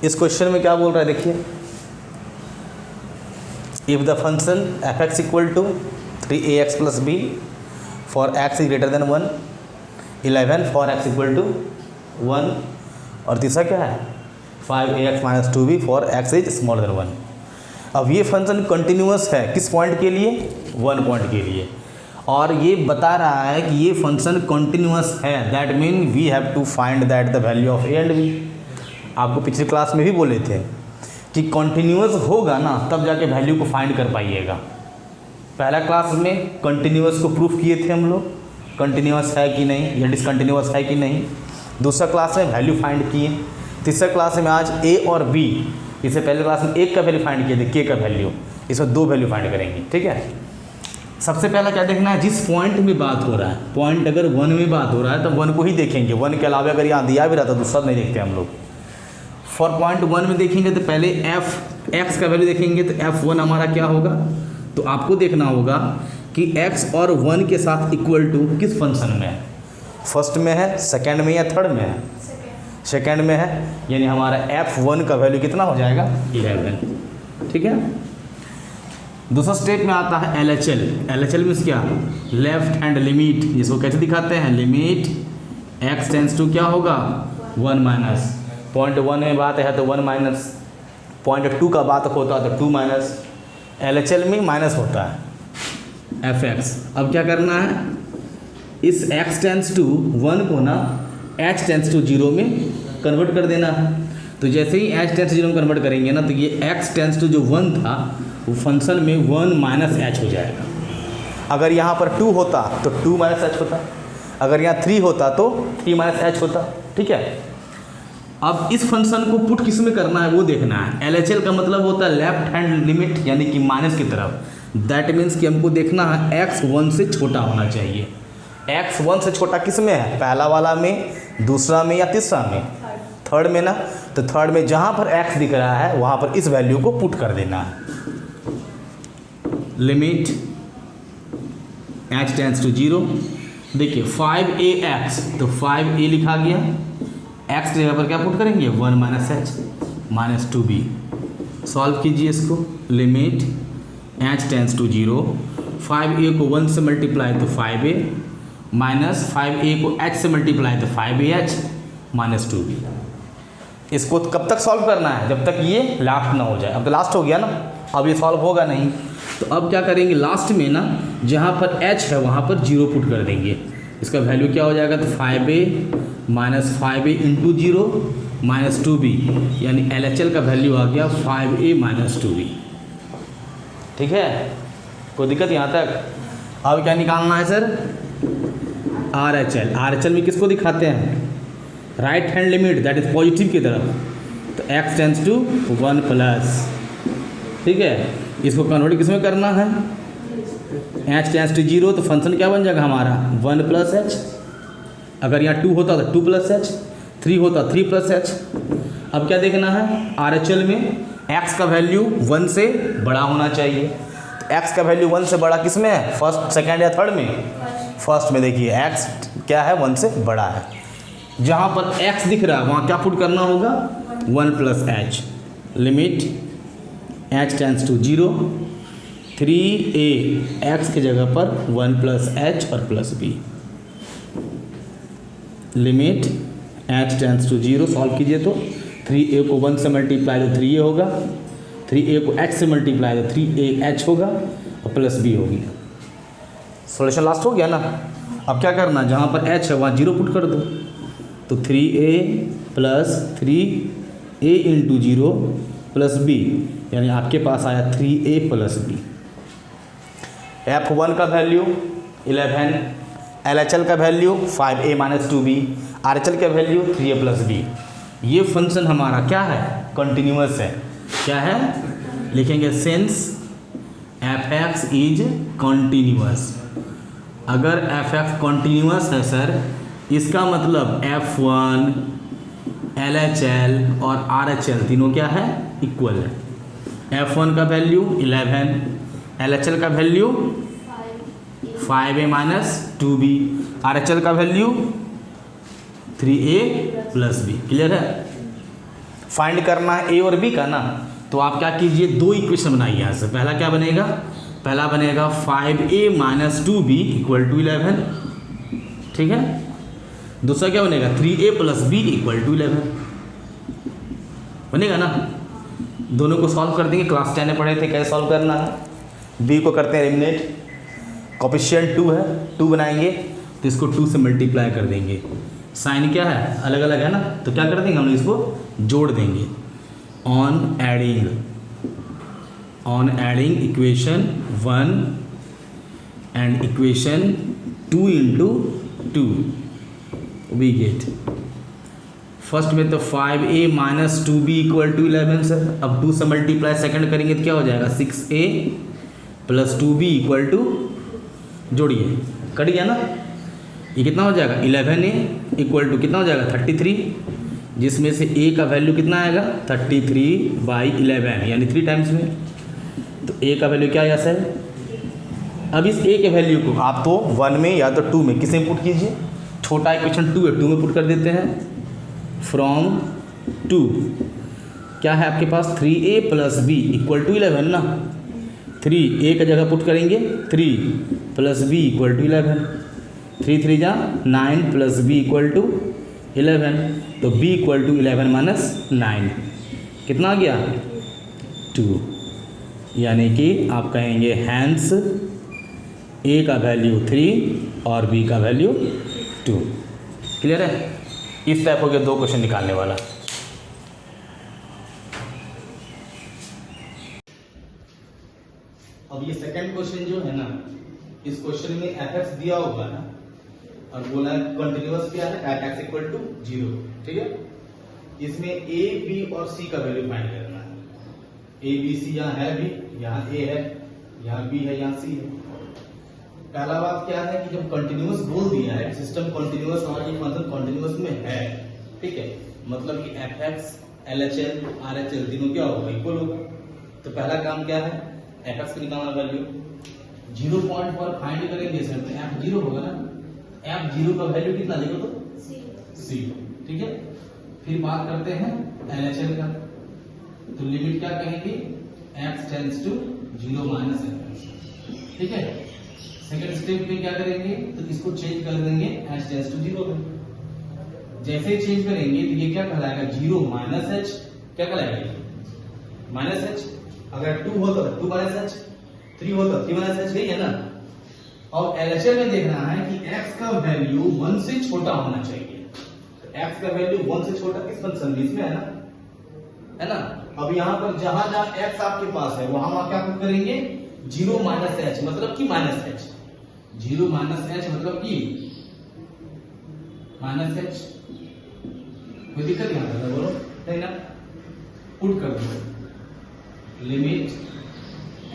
इस क्वेश्चन में क्या बोल रहा है देखिए, if the function F X equal to 3ax plus B for X is greater than 1, 11 for X equal to 1, और तीसरा क्या है 5ax minus 2b for X is smaller than 1। अब ये फंक्शन कंटिन्यूअस है किस पॉइंट के लिए, 1 पॉइंट के लिए, और ये बता रहा है कि ये फंक्शन कंटिन्यूअस है, that mean we have to find that the value of A and B. आपको पिछली क्लास में भी बोले थे कि कंटिन्यूअस होगा ना तब जाके वैल्यू को फाइंड कर पाइएगा। पहला क्लास में कंटिन्यूअस को प्रूफ किए थे हम लोग, कंटिन्यूअस है कि नहीं या डिसकंटिन्यूअस है कि नहीं। दूसरा क्लास में वैल्यू फाइंड किए। तीसरा क्लास में आज ए और बी, इससे पहले क्लास में एक का वैल्यू फाइंड किए थे, के का वैल्यू, इसमें 2 वैल्यू फाइंड करेंगे, ठीक है। सबसे पहला क्या देखना है, जिस पॉइंट में बात हो रहा है, पॉइंट अगर 1 में बात हो रहा है तो 1 को ही देखेंगे, 1 के अलावा अगर यहाँ दिया भी रहा तो दूसरा नहीं देखते हम लोग। फॉर पॉइंट 1 में देखेंगे तो पहले एफ एक्स का वैल्यू देखेंगे, तो F1 हमारा क्या होगा, तो आपको देखना होगा कि x और 1 के साथ इक्वल टू किस फंक्शन में है, फर्स्ट में है, सेकेंड में या थर्ड में है, सेकेंड में है, यानी हमारा F1 का वैल्यू कितना हो जाएगा 11, ठीक है। दूसरा स्टेप में आता है LHL। LHL मीन्स क्या, लेफ्ट हैंड लिमिट, जिसको कैसे दिखाते हैं, लिमिट x टेंस टू क्या होगा 1 माइनस, पॉइंट 1 में बात है तो 1 माइनस, पॉइंट 2 का बात होता है तो 2 माइनस, LHL में माइनस होता है fx। अब क्या करना है, इस x टेंस टू 1 को ना h टेंस टू 0 में कन्वर्ट कर देना है। तो जैसे ही h टेंस टू 0 में कन्वर्ट करेंगे ना तो ये x टेंस टू जो 1 था वो फंक्शन में 1 माइनस h हो जाएगा। अगर यहाँ पर 2 होता तो 2 माइनस h होता, अगर यहाँ 3 होता तो 3 माइनस h होता, ठीक है। अब इस फंक्शन को पुट किस में करना है वो देखना है। LHL का मतलब होता है लेफ्ट हैंड लिमिट, यानी कि माइनस की तरफ। दैट मीन्स कि हमको देखना है x 1 से छोटा होना चाहिए। x 1 से छोटा किस में है, पहला वाला में, दूसरा में या तीसरा में, थर्ड में ना, तो थर्ड में जहाँ पर x दिख रहा है वहाँ पर इस वैल्यू को पुट कर देना है। लिमिट h टेंस टू 0, देखिए 5ax, तो 5a लिखा गया, x की जगह पर क्या पुट करेंगे 1 minus h minus 2b। Solve कीजिए इसको, limit h tends to 0, 5a को 1 से मल्टीप्लाई तो 5a, माइनस 5a को h से मल्टीप्लाई तो 5ah माइनस 2b। इसको कब तक सॉल्व करना है, जब तक ये लास्ट ना हो जाए। अब तो लास्ट हो गया ना, अब ये सॉल्व होगा नहीं, तो अब क्या करेंगे, लास्ट में ना जहाँ पर h है वहाँ पर 0 पुट कर देंगे। इसका वैल्यू क्या हो जाएगा, तो 5a minus 5a into 0 minus 2b, यानी LHL का वैल्यू आ गया 5a माइनस 2b, ठीक है। कोई दिक्कत यहाँ तक। अब क्या निकालना है सर, RHL। RHL में किसको दिखाते हैं, right hand limit, that is positive की तरफ, तो x टेंस टू 1 प्लस, ठीक है। इसको कन्वर्ट किस में करना है, h टेंस टू 0, तो फंक्शन क्या बन जाएगा हमारा 1 प्लस h, अगर यहाँ 2 होता तो 2 प्लस h, 3 होता 3 प्लस h। अब क्या देखना है, RHL में x का वैल्यू 1 से बड़ा होना चाहिए, तो x का वैल्यू 1 से बड़ा किस में है, फर्स्ट, सेकेंड या थर्ड में, फर्स्ट में। देखिए x क्या है 1 से बड़ा है, जहाँ पर x दिख रहा है वहाँ क्या पुट करना होगा 1 plus h। Limit h tends to 0, 3a x की जगह पर 1 प्लस h और plus b। Limit h tends to 0, solve कीजिए तो 3a को 1 से मल्टीप्लाई तो 3a होगा, 3a को h से मल्टीप्लाई तो 3ah होगा और प्लस b होगी। सॉल्यूशन लास्ट हो गया ना। अब क्या करना, जहाँ पर h है वहाँ 0 पुट कर दो, तो 3a plus 3a into 0 plus b, यानी आपके पास आया 3a प्लस b। F1 का वैल्यू 11, LHL का value 5a minus 2b, RHL का वैल्यू 3a प्लस b। ये फंक्शन हमारा क्या है, कंटिन्यूअस है। क्या है, लिखेंगे सिंस fx इज कंटिन्यूअस। अगर fx कंटिन्यूअस है सर, इसका मतलब F1, LHL और RHL तीनों क्या है, इक्वल है। F1 का वैल्यू 11, LHL का value 5a minus 2b, RHL का value 3a plus b। Clear है। फाइंड करना है ए और बी का ना, तो आप क्या कीजिए, दो इक्वेशन बनाइए यहाँ से। पहला क्या बनेगा, पहला बनेगा 5a minus 2b equal to 11, ठीक है। दूसरा क्या बनेगा, 3a plus b equal to 11 बनेगा ना। दोनों को सॉल्व कर देंगे, क्लास 10 में पढ़े थे कैसे सॉल्व करना है। b को करते हैं एलिमिनेट, कोफिशिएंट 2 है, 2 बनाएंगे तो इसको 2 से मल्टीप्लाई कर देंगे। साइन क्या है, अलग अलग है ना, तो क्या कर देंगे हम लोग, इसको जोड़ देंगे। On adding equation 1 and equation 2 into 2 we get first में तो 5a minus 2b equal to 11 sir. अब 2 से मल्टीप्लाई सेकंड करेंगे तो क्या हो जाएगा, 6a plus 2b equal to, जोड़िए, कट गया ना, ये कितना हो जाएगा 11a इक्वल टू कितना हो जाएगा 33, जिसमें से a का वैल्यू कितना आएगा 33/11 यानी 3 टाइम्स में, तो a का वैल्यू क्या आया सर। अब इस a के वैल्यू को आप तो 1 में या तो 2 में किसे पुट कीजिए, छोटा इक्वेशन 2 है 2 में पुट कर देते हैं। फ्रॉम 2 क्या है आपके पास 3a plus b equal to 11 ना, 3 a का जगह पुट करेंगे 3 प्लस b इक्वल टू 11, 3 3 जा 9 प्लस b इक्वल टू 11, तो b इक्वल टू 11 माइनस 9 कितना आ गया 2, यानी कि आप कहेंगे हैंस a का वैल्यू 3 और b का वैल्यू 2। क्लियर है। इस टाइप हो गया 2 क्वेश्चन निकालने वाला। अब ये सेकंड क्वेश्चन जो है ना, इस क्वेश्चन में fx दिया होगा ना और बोला है कंटिन्यूअस क्या है एट x इक्वल टू 0, ठीक है। इसमें a b और c का वैल्यू फाइंड करना है। a b c यहाँ है भी, यहाँ a है, यहाँ b है, यहाँ c है। पहला बात क्या है कि जब कंटिन्यूअस बोल दिया है, सिस्टम कंटिन्यूअस और ये फंक्शन कंटिन्यूअस में है, ठीक है, मतलब कि fx LHL RHL तीनों क्या होगा, इक्वल होगा। तो पहला काम क्या है, fx की निकालना वैल्यू 0 पॉइंट पर फाइंड करेंगे सर, तो f 0 होगा ना, f 0 का वैल्यू कितना देखो तो c, ठीक है। फिर बात करते हैं LHL का, तो लिमिट क्या कहेंगे x tends to 0 minus f, ठीक है। सेकंड स्टेप में क्या करेंगे, तो इसको चेंज कर देंगे h टेंड्स टू 0 में। जैसे ही चेंज करेंगे तो ये क्या कहलाएगा 0 माइनस h, क्या कहलाएगा माइनस h। अगर 2 हो तो 2 माइनस h, 3 हो तो 3 माइनस h, यही है ना। और LHL में देखना है कि x का वैल्यू 1 से छोटा होना चाहिए। तो x का वैल्यू 1 से छोटा किस फंक्शन में, इसमें है ना। अब यहाँ पर जहां जहां x आपके पास है वहां क्या पुट करेंगे 0 माइनस h, मतलब कि माइनस h, 0 माइनस h मतलब कि माइनस h। कोई दिक्कत यहाँ पर बोलो, नहीं ना, पुट कर दो लिमिट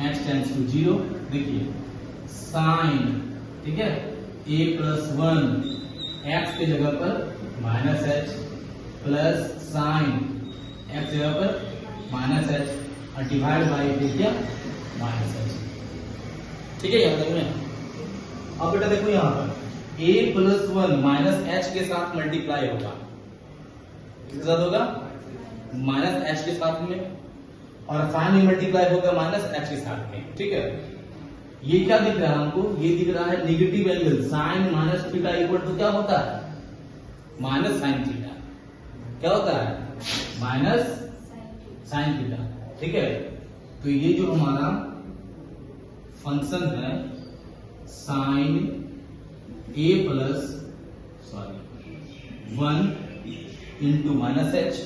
h टेंड्स टू 0। देखिए साइन, ठीक है, a प्लस 1 x के जगह पर minus h plus sign x जगह पर माइनस h और डिवाइड बाई क्या माइनस h, ठीक है। यहाँ तक में अब बेटा देखो यहाँ पर a प्लस 1 माइनस h के साथ मल्टीप्लाई होगा, किसके साथ होगा माइनस h के साथ में, और साइन में मल्टीप्लाई होगा माइनस h के साथ में, ठीक है। ये क्या दिख रहा है हमको, ये दिख रहा है negative angle, sine minus theta equal to क्या होता है माइनस साइन थीटा, क्या होता है माइनस साइन थीटा, ठीक है। तो ये जो हमारा फंक्शन है sine a plus 1 into minus h,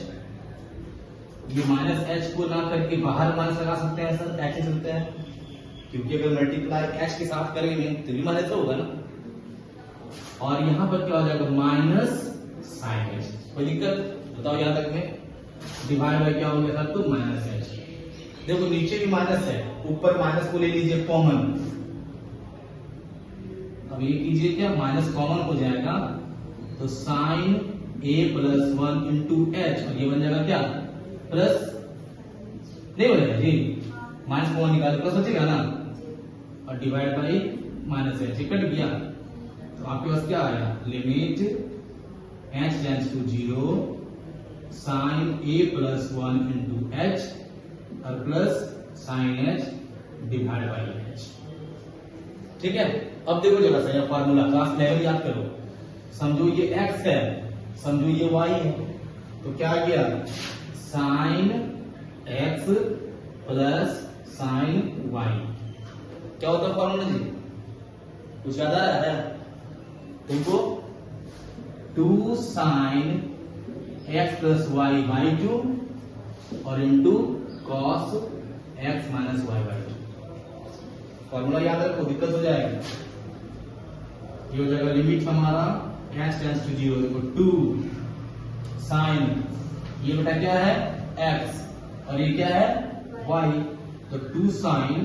ये माइनस h को ना करके बाहर माइनस लगा सकते हैं सर, ऐसे सकते हैं, क्योंकि अगर मल्टीप्लाई h के साथ करेंगे तो भी माइनस होगा ना। और यहाँ पर क्या हो जाएगा माइनस साइन h, कोई दिक्कत बताओ यहाँ तक में। डिवाइड बाय क्या हो गया सर, तो माइनस h। देखो नीचे भी माइनस है, ऊपर माइनस को ले लीजिए कॉमन। अब ये कीजिए क्या, माइनस कॉमन हो जाएगा तो sine a plus 1 into h, और ये बन जाएगा क्या प्लस, नहीं बनेगा जी, माइनस कॉमन निकाले प्लस बचेगा ना, और divide by minus h, cut गया। तो आपके पास क्या आया limit h tends to 0 sine A plus 1 into H और plus sine H divide by H. ठीक है, अब देखो जरा सा यह फार्मूला क्लास लेवल याद करो। समझो ये x है, समझो ये y है, तो क्या आ गया sine x plus sine y। क्या होता है फॉर्मूला जी, कुछ याद आ रहा है तुमको? 2 sine x plus y by 2 और into cos x minus y by 2। Formula याद रखो, दिक्कत हो जाएगी। ये हो जाएगा लिमिट हमारा h टेंड्स टू 0, देखो 2 साइन, ये बेटा क्या है x और ये क्या है y, तो 2 sine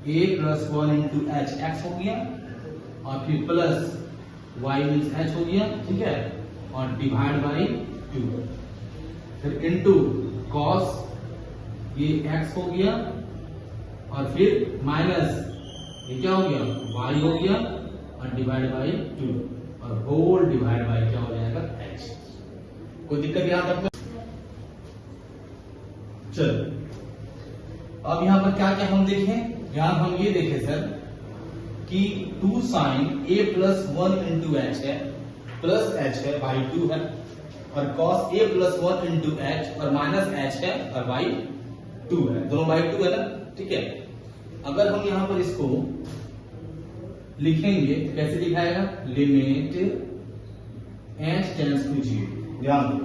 a plus 1 into h, x हो गया, और फिर प्लस y मीन्स h हो गया, ठीक है, और डिवाइड बाई 2, फिर इंटू कॉस ये x हो गया, और फिर माइनस ये क्या हो गया y हो गया, और डिवाइड बाई 2, और होल डिवाइड बाई क्या हो जाएगा h। कोई दिक्कत यहां तक? चलो अब यहां पर क्या क्या हम देखें, यहां हम ये देखें सर कि 2 sine a plus 1 into h है, प्लस एच है बाई 2 है, और cos a plus 1 into H और माइनस एच है और बाई 2 है, दोनों बाई 2 है ना। ठीक है, अगर हम यहां पर इसको लिखेंगे तो कैसे लिखाएगा, लिमिट h टेंड्स टू 0, ध्यान दो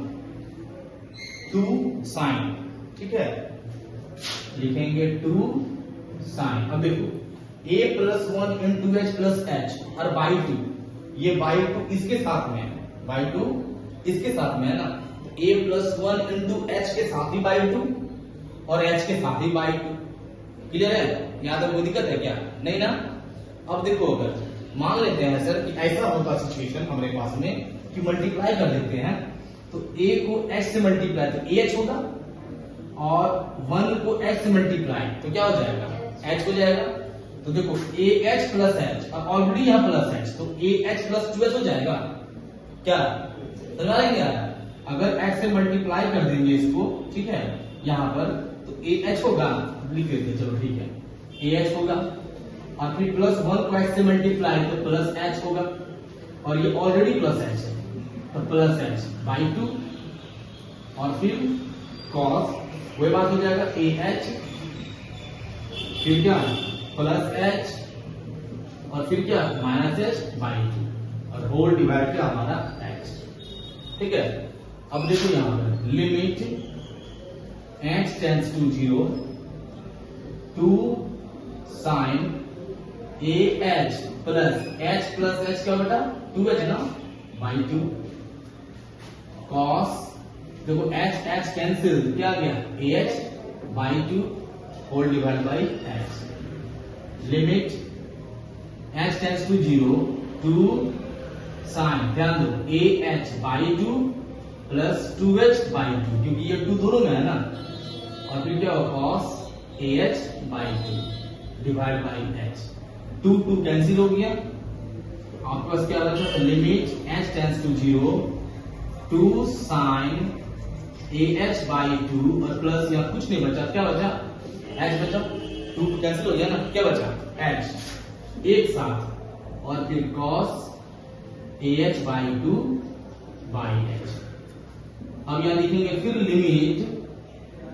2 साइन, ठीक है, लिखेंगे 2 साइन। अब देखो a plus 1 into H plus H और बाई 2, ये बाई 2 इसके साथ में है, बाई 2 इसके साथ में है ना, तो a प्लस 1 इंटू एच के साथ ही बाई 2 और h के साथ ही बाई 2। क्लियर है? यहां तक कोई दिक्कत है क्या? नहीं ना। अब देखो अगर मान लेते हैं सर कि ऐसा होता सिचुएशन हमारे पास में कि मल्टीप्लाई कर देते हैं, तो a को h से मल्टीप्लाई तो ah होगा, और 1 को h से मल्टीप्लाई तो क्या हो जाएगा h हो जाएगा। तो देखो ah प्लस h, और ऑलरेडी यहाँ प्लस h, तो ah प्लस 2h हो जाएगा। क्या समझ नहीं आ रहा? अगर h से मल्टीप्लाई कर देंगे इसको, ठीक है, यहाँ पर तो ah होगा, लिख देते हैं, चलो ठीक है, ah होगा, और फिर प्लस 1 को h से मल्टीप्लाई तो प्लस h होगा, और ये ऑलरेडी प्लस h है तो प्लस h बाई 2, और फिर कॉस वही बात हो जाएगा ah, फिर क्या प्लस h, और फिर क्या माइनस h बाई 2, और होल डिवाइड क्या हमारा h। ठीक है, अब देखो यहां पर limit h tends to 0, 2 sine ah plus h क्या बेटा 2h ना बाई 2, कॉस देखो h कैंसिल, क्या आ गया ah by 2 whole divide by h। Limit h tends to 0, 2 sine, ध्यान दो ah by 2 plus 2h by 2, क्योंकि ये 2 दोनों में है ना, और फिर क्या होगा cos ah by 2 divide by h। 2 2 cancel हो गया, आपके पास क्या बचा, limit h tends to 0, 2 sine ah by 2, और प्लस यहाँ कुछ नहीं बचा, क्या बचा h बचा, 2 कैंसिल हो गया ना, क्या बचा h एक साथ, और फिर cos ah by 2 by h। अब यहाँ लिखेंगे फिर लिमिट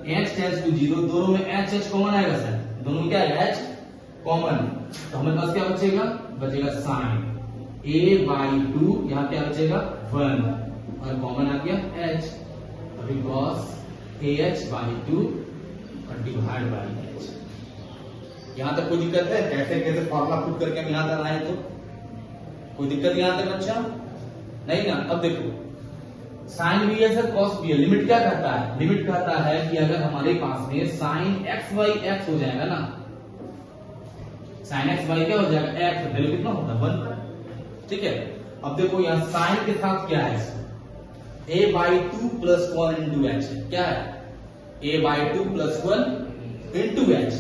h टेंड्स टू 0, दोनों में h कॉमन आएगा सर, दोनों में क्या है h कॉमन, तो हमारे पास क्या बचेगा, बचेगा साइन a बाई 2, यहाँ क्या बचेगा 1, और कॉमन आ गया h, अभी cos ah बाई 2 और डिवाइड बाई h। यहां तक कोई दिक्कत है? कैसे कैसे फॉर्मूला पुट करके हम यहां तक आए, तो कोई दिक्कत यहां तक बच्चा नहीं ना। अब देखो साइन भी है सर, कॉस भी है। लिमिट क्या कहता है, लिमिट कहता है कि अगर हमारे पास में साइन एक्स बाई एक्स हो जाएगा ना, साइन एक्स बाई क्या हो जाएगा एक्स, वैल्यू कितना होता है 1। ठीक है, अब देखो यहाँ साइन के साथ क्या है, a by 2 plus 1 into H, क्या है a by 2 plus 1 into H,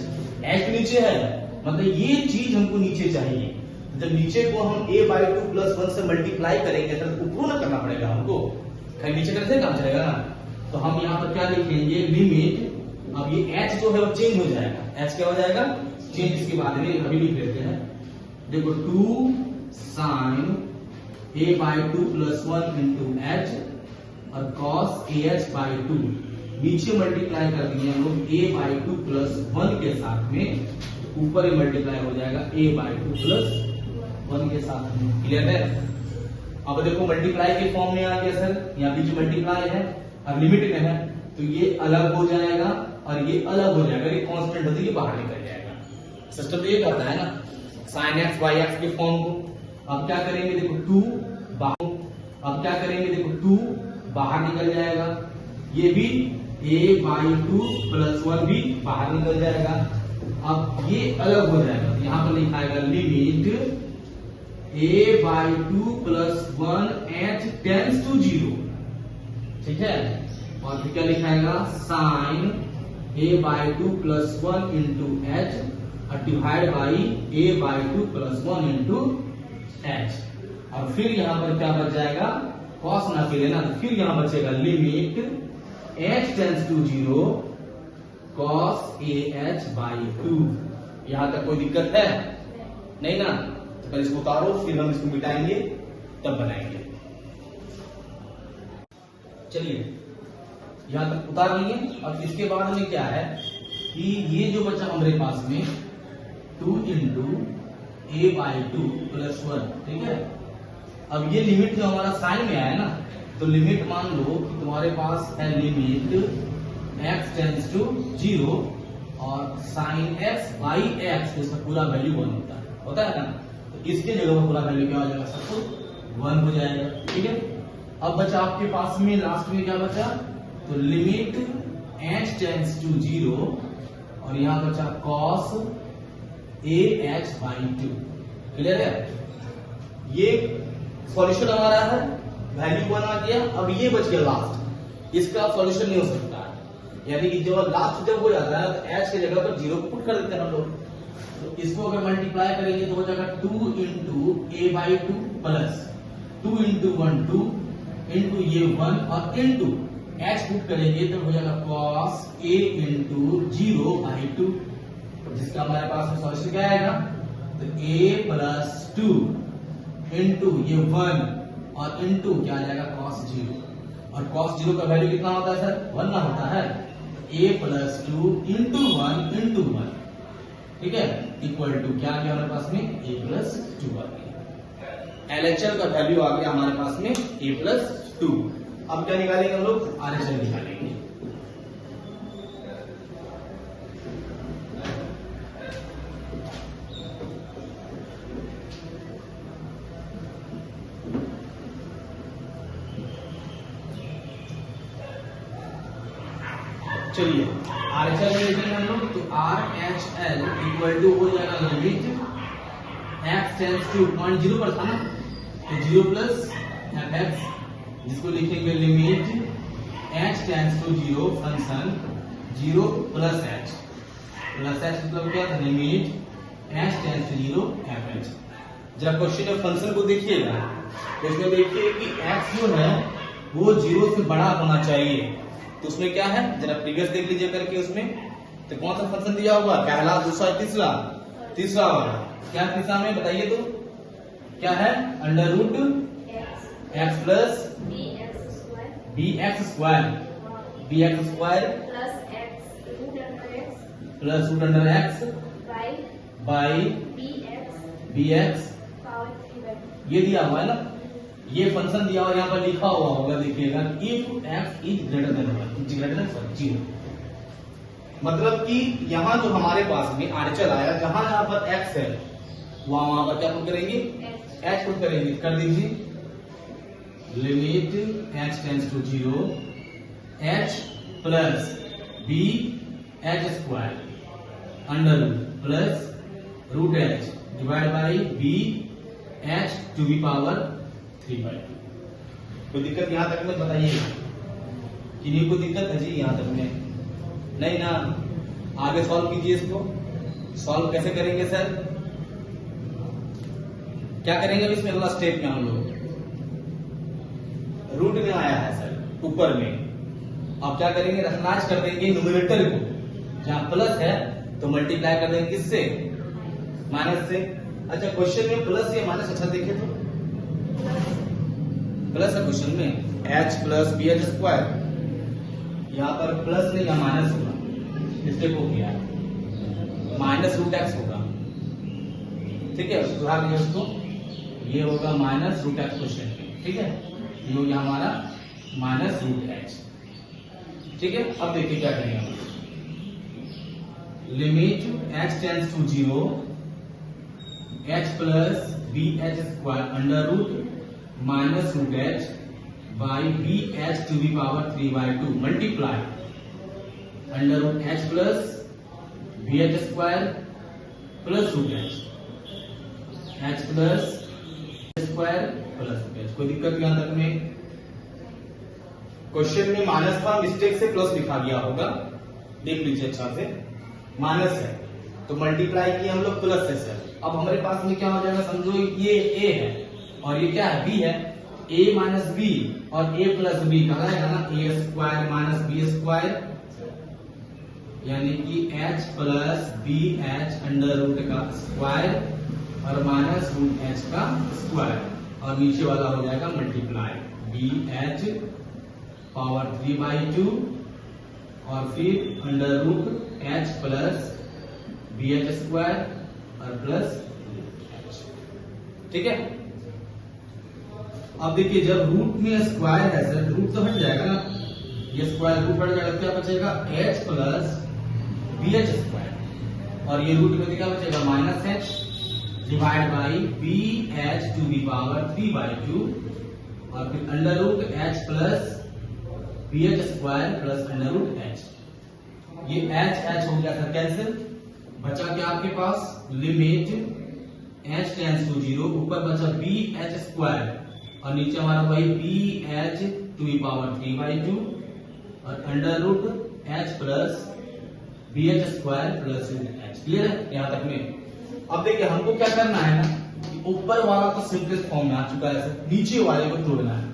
H नीचे है, मतलब ये चीज हमको नीचे चाहिए। जब नीचे को हम a बाई 2 प्लस 1 से मल्टीप्लाई करेंगे तो ऊपर ना करना पड़ेगा हमको, नीचे कैसे काम चलेगा ना, तो हम यहाँ पर क्या लिखेंगे, लिमिट, अब ये h जो है वो चेंज हो जाएगा, h क्या हो जाएगा, चेंज, इसके बाद में अभी लिख लेते हैं, देखो 2 sin a/2 + 1 × h और cos ah by 2, नीचे मल्टीप्लाई कर दिए हम लोग a/2 + 1 के साथ में, ऊपर ही मल्टीप्लाई हो जाएगा a/2 + 1 के साथ में। क्लियर है? अब देखो मल्टीप्लाई के फॉर्म में आ गया सर, यहाँ बीच मल्टीप्लाई है, अब लिमिट में है तो ये अलग हो जाएगा और ये अलग हो जाएगा, ये कांस्टेंट होती है बाहर निकल जाएगा। सिस्टम तो ये करता है ना, sin x by x के फॉर्म को। अब क्या करेंगे, देखो 2 बाहर, अब क्या करेंगे, देखो 2 बाहर निकल जाएगा, ये भी a/2 + 1 भी बाहर निकल जाएगा। अब ये अलग हो जाएगा, यहाँ पर लिखाएगा limit a/2 + 1 h tends to 0, ठीक है। और फिर क्या लिखाएगा, sin a/2 + 1 × h divide by a/2 + 1 × h। और फिर यहाँ पर क्या बच जाएगा, cos ना के लेना, तो फिर यहाँ बचेगा limit h tends to 0 cos ah/2। यहां तक कोई दिक्कत है नहीं ना? तो पहले इसको उतारो, फिर हम इसको मिटाएंगे, तब बनाएंगे। चलिए यहां तक उतार लिए। अब इसके बाद में क्या है कि ये जो बचा हमारे पास में 2 × a/2 + 1, ठीक है। अब ये लिमिट जो हमारा साइन में आया ना, तो लिमिट मान लो कि तुम्हारे पास है लिमिट x टेंड्स टू 0 और sin x by x, तो इसका पूरा वैल्यू 1 होता है ना, तो इसके जगह पर पूरा वैल्यू क्या हो जाएगा, सब कुछ 1 हो जाएगा, ठीक है। अब बचा आपके पास में लास्ट में क्या बचा, तो लिमिट h टेंड्स टू 0 और यहां बचा cos ah/2। क्लियर है? ये सॉल्यूशन हमारा है, वैल्यू 1 आ गया। अब ये बच गया लास्ट, इसका सॉल्यूशन नहीं हो सकता, यानी कि जो लास्ट जब हो जाता है तो h की जगह पर 0 पुट कर देते हैं हम लोग। तो इसको अगर मल्टीप्लाई करेंगे तो हो जाएगा 2 × a/2 प्लस 2 × 1 2 × ये 1 और इनटू h पुट करेंगे तो हो जाएगा cos a × 0/2, जिसका हमारे पास में सॉल्यूशन क्या आएगा, तो a + 2 × ये 1 और इनटू क्या आ जाएगा cos 0, और cos 0 का वैल्यू कितना होता है सर, 1 ना होता है, a + 2 × 1 × 1, ठीक है, इक्वल टू क्या आ गया हमारे पास में, a + 2 आ गया। LHL का वैल्यू आ गया हमारे पास में a + 2। अब क्या निकालेंगे हम लोग, RHL निकालेंगे। चलिए RHL में लिखेंगे हम लोग, तो RHL इक्वल टू हो जाएगा लिमिट x टेंड्स टू 0 पर था ना, तो 0 + fx, जिसको लिखेंगे limit h tends to 0 function 0 + h मतलब क्या था, limit h tends to 0 fh। जब क्वेश्चन में फंक्शन को देखिएगा तो इसमें देखिए कि x जो है वो 0 से बड़ा होना चाहिए, तो उसमें क्या है, जरा प्रीवियस देख लीजिए करके, उसमें तो कौन सा फंक्शन दिया होगा, पहला, दूसरा, तीसरा वाला, क्या तीसरा में बताइए तो क्या है, √x + bx² plus √x by bx, ये दिया हुआ है ना, ये फंक्शन दिया हुआ, यहाँ पर लिखा हुआ होगा, देखिएगा if x is greater then 0, मतलब कि यहाँ जो हमारे पास में RHL आया, जहां जहां पर x है वहां पर क्या पुट करेंगे, h पुट करेंगे, कर दीजिए limit h tends to 0 h plus b h² under plus √h divide by b h to the power 3/2। कोई दिक्कत यहां तक में बताइए, किन्हीं को दिक्कत है जी यहां तक में, नहीं ना? आगे सॉल्व कीजिए इसको। सॉल्व कैसे करेंगे सर, क्या करेंगे अब इसमें, अगला स्टेप में हम लोग रूट में आया है सर ऊपर में, अब क्या करेंगे, रखनाज कर देंगे न्यूमरेटर को, जहां प्लस है तो मल्टीप्लाई कर देंगे किससे, माइनस से। अच्छा क्वेश्चन में प्लस या माइनस, अच्छा देखे तो प्लस है क्वेश्चन में, h plus B h square, यहाँ पर प्लस नहीं यहाँ माइनस होगा, मिस्टेक हो गया, माइनस रूट एक्स होगा, ठीक है, सुधार लिया उसको, ये होगा माइनस रूट एक्स क्वेश्चन में, ठीक है, ये हो गया हमारा माइनस रूट एच, ठीक है। अब देखिए क्या करेंगे हम, limit h tends to 0 h plus B h square under root minus root h by b h to the power 3/2 multiply under root h plus B h square plus root h plus square plus root h. कोई दिक्कत यहां तक में? Question में minus था, mistake से plus लिखा गया होगा, देख लीजिए अच्छा से, माइनस है तो मल्टीप्लाई किया हम लोग प्लस से सर। अब हमारे पास में क्या हो जाएगा, समझो ये a है और ये क्या है, b है, a माइनस बी और a प्लस बी कहलाएगा ना, a square minus b square, यानी कि h plus B h under root का स्क्वायर और माइनस रूट h का स्क्वायर, और नीचे वाला हो जाएगा मल्टीप्लाई बी एच पावर 3/2 और फिर under root h plus B h square और प्लस h, ठीक है। अब देखिए जब रूट में स्क्वायर है सर, रूट तो हट जाएगा ना, ये स्क्वायर रूट हट जाएगा, क्या बचेगा h plus B h square, और ये रूट में क्या बचेगा minus h divide by b h to the power 3/2 और फिर under root h plus B h square plus under root h. ये h हो गया था कैंसिल, बचा क्या आपके पास, लिमिट h टेंड्स टू 0, ऊपर बचा बी एच स्क्वायर और नीचे हमारा वही b h to the power 3/2 और under root h plus B h square plus h. Clear है यहां तक में? अब देखिए हमको क्या करना है ना, ऊपर वाला तो सिंपलेस्ट फॉर्म में आ चुका है, नीचे वाले को तोड़ना है,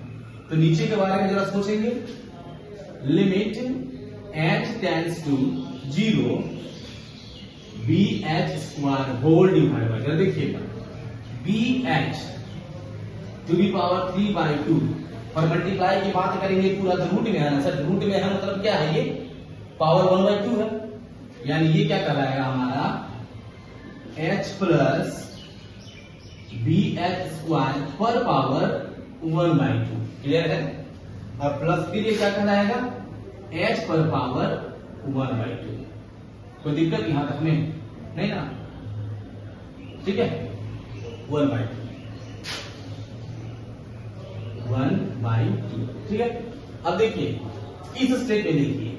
तो नीचे के बारे में जरा सोचेंगे, limit h tends to 0 b h square whole divide by, जरा देखिएगा, b h to the power 3/2 और मल्टीप्लाई की बात करेंगे पूरा तो रूट में है ना सर, रूट में है मतलब क्या है, ये पावर 1/2 है, यानी ये क्या कराएगा हमारा h plus B h square पर पावर 1/2। क्लियर है? और प्लस फिर ये क्या कहलाएगा h पर पावर 1/2। कोई दिक्कत यहां तक में नहीं ना, ठीक है, 1/2 ठीक है। अब देखिए इस स्टेप में देखिए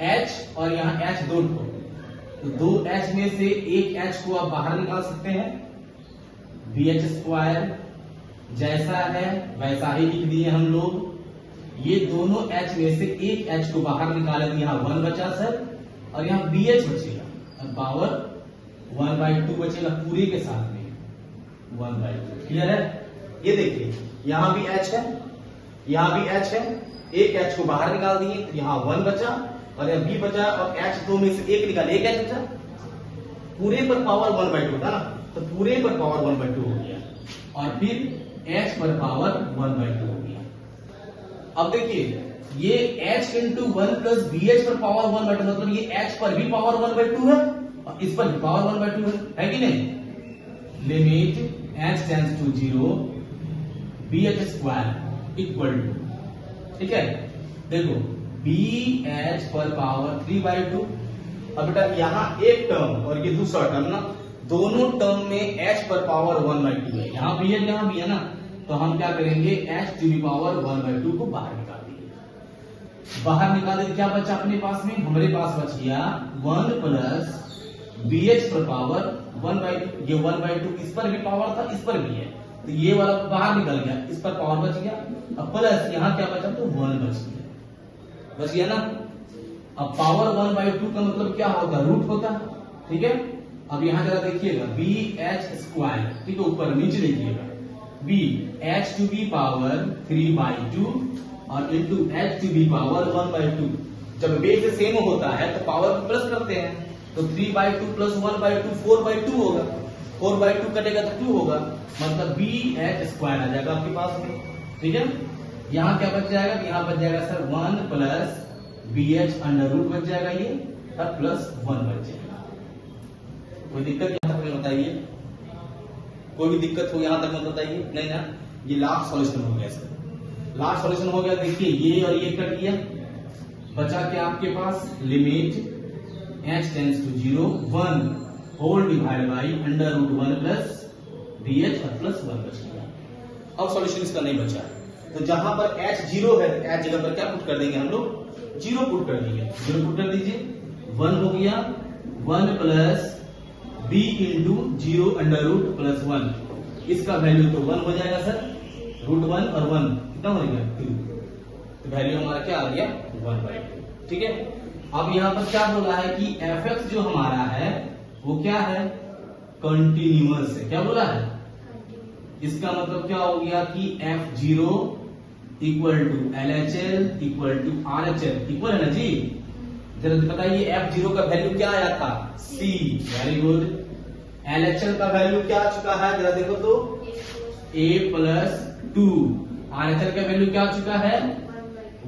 h और यहां h दो को, तो दो h में से एक h को आप बाहर निकाल सकते हैं, बी एच स्क्वायर जैसा है वैसा ही लिख दिए हम लोग, ये दोनों h में से एक h को बाहर निकाले तो यहाँ 1 बचा सर, और यहाँ बी एच बचेगा और पावर 1/2 बचेगा पूरे के साथ में 1/2। क्लियर है? ये देखिए यहाँ भी h है, यहाँ भी h है, एक h को बाहर निकाल दिए तो यहाँ 1 बचा और यहाँ b बचा, और h दो में से एक निकाले, एक h बचा, पूरे पर पावर 1/2 होता ना, तो पूरे पर पावर 1/2 हो गया और फिर h पर पावर 1/2 हो गया। अब देखिए ये h into 1 plus B h पर पावर 1/2 मतलब ये h पर भी पावर 1/2 है और इस पर भी पावर 1/2 है कि नहीं? Limit h tends to 0 b h square equal to, ठीक है, देखो बी एच पर पावर 3/2। अब बेटा यहाँ एक टर्म और ये दूसरा टर्म ना, दोनों टर्म में h पर पावर 1/2 है, यहाँ भी है यहाँ भी है ना, तो हम क्या करेंगे h टू दी पावर 1/2 को बाहर निकाल देंगे। बाहर निकाले क्या बचा अपने पास में, हमारे पास बच गया 1 प्लस बी एच पर पावर 1/2, ये 1/2 इस पर भी पावर था इस पर भी है, तो ये वाला बाहर निकल गया, इस पर पावर बच गया, अब प्लस यहाँ क्या बचा तो 1 बच गया ना। अब पावर 1/2 का मतलब क्या होता है, रूट होता है, ठीक है। अब यहां जरा देखिएगा बी एच स्क्वायर, ठीक है, ऊपर नीचे देखिएगा b h to b power 3/2 और into h to b power 1/2। जब बेस सेम होता है तो पावर प्लस करते हैं, तो 3/2 प्लस 1/2 4/2 होगा, 4/2 कटेगा तो 2 होगा, मतलब बी एच स्क्वायर आ जाएगा आपके पास में। ठीक है, यहाँ क्या बच जाएगा, यहाँ बच जाएगा sir 1 plus B h under root बच जाएगा ये, और प्लस 1 बच जाएगा। कोई दिक्कत यहाँ तक में बताइए, कोई भी दिक्कत हो यहाँ तक मत बताइए, नहीं ना। ये लास्ट सॉल्यूशन हो गया सर, लास्ट सॉल्यूशन हो गया। देखिए ये और ये कट गया, बचा क्या आपके पास, limit h tends to 0 1 whole divide by under root 1 plus B H और प्लस 1 बच गया। अब सॉल्यूशन इसका नहीं बचा है, तो जहां पर h 0 है h जगह पर क्या पुट कर देंगे हम लोग, 0 पुट कर देंगे, 0 पुट कर दीजिए, 1 हो गया 1 plus b into 0 under root plus 1, इसका वैल्यू तो 1 हो जाएगा सर, रूट 1 और 1 कितना हो गया 2, तो वैल्यू हमारा क्या आ गया 1/2। ठीक है, अब यहाँ पर क्या बोला है कि fx जो हमारा है वो क्या है, कंटिन्यूअस है। क्या बोला है, इसका मतलब क्या हो गया कि f0 equal to LHL equal to RHL equal है ना जी। जरा बताइए f0 का वैल्यू क्या आया था, c, वेरी गुड। LHL का वैल्यू क्या आ चुका है, जरा देखो तो a प्लस 2, RHL का वैल्यू क्या आ चुका है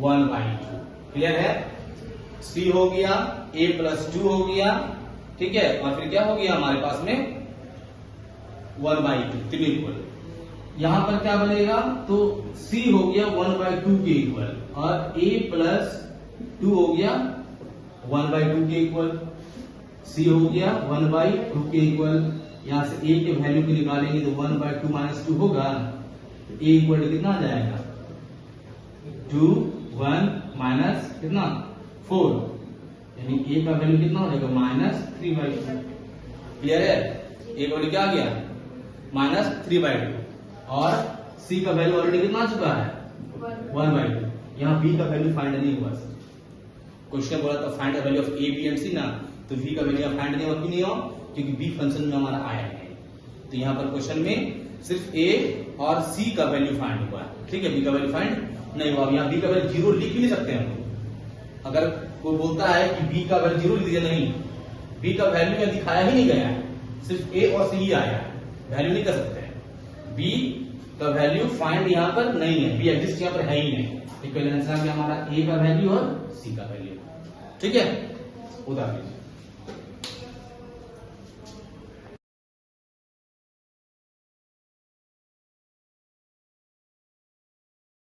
1/2। क्लियर है, c हो गया, a प्लस 2 हो गया, ठीक है, और फिर क्या हो गया हमारे पास में 1/2 तीन इक्वल। यहां पर क्या बनेगा, तो c हो गया 1/2 के इक्वल और a प्लस 2 हो गया 1/2 के इक्वल, c हो गया 1/2 के इक्वल। यहां से a के वैल्यू को निकालेंगे तो 1/2 माइनस 2 होगा, तो a इक्वल कितना आ जाएगा 2 1 माइनस कितना 4, यानी a का वैल्यू कितना हो जाएगा -3/2। क्लियर है, a का वैल्यू क्या आ गया -3/2 और c का वैल्यू ऑलरेडी कितना आ चुका है 1/2। यहाँ b का वैल्यू फाइंड नहीं हुआ सर, क्वेश्चन बोला था find the value of a b and c ना, तो v का वैल्यू फाइंड नहीं हुआ, क्यों नहीं हुआ, क्योंकि b फंक्शन में हमारा आया है। तो यहाँ पर क्वेश्चन में सिर्फ a और c का वैल्यू फाइंड हुआ है, ठीक है, b का वैल्यू फाइंड नहीं हुआ। यहाँ b का वैल्यू 0 लिख भी नहीं सकते हम लोग, अगर कोई बोलता है कि b का वैल्यू 0 लिख दीजिए, नहीं, b का वैल्यू में दिखाया ही नहीं गया है, सिर्फ a और c ही आया है, वैल्यू नहीं कर सकते हैं। b का वैल्यू फाइंड यहाँ पर नहीं है, b एग्जिस्ट यहाँ पर है ही नहीं, तो पहले आंसर आ गया हमारा a का वैल्यू और c का वैल्यू। ठीक है, उदाहरण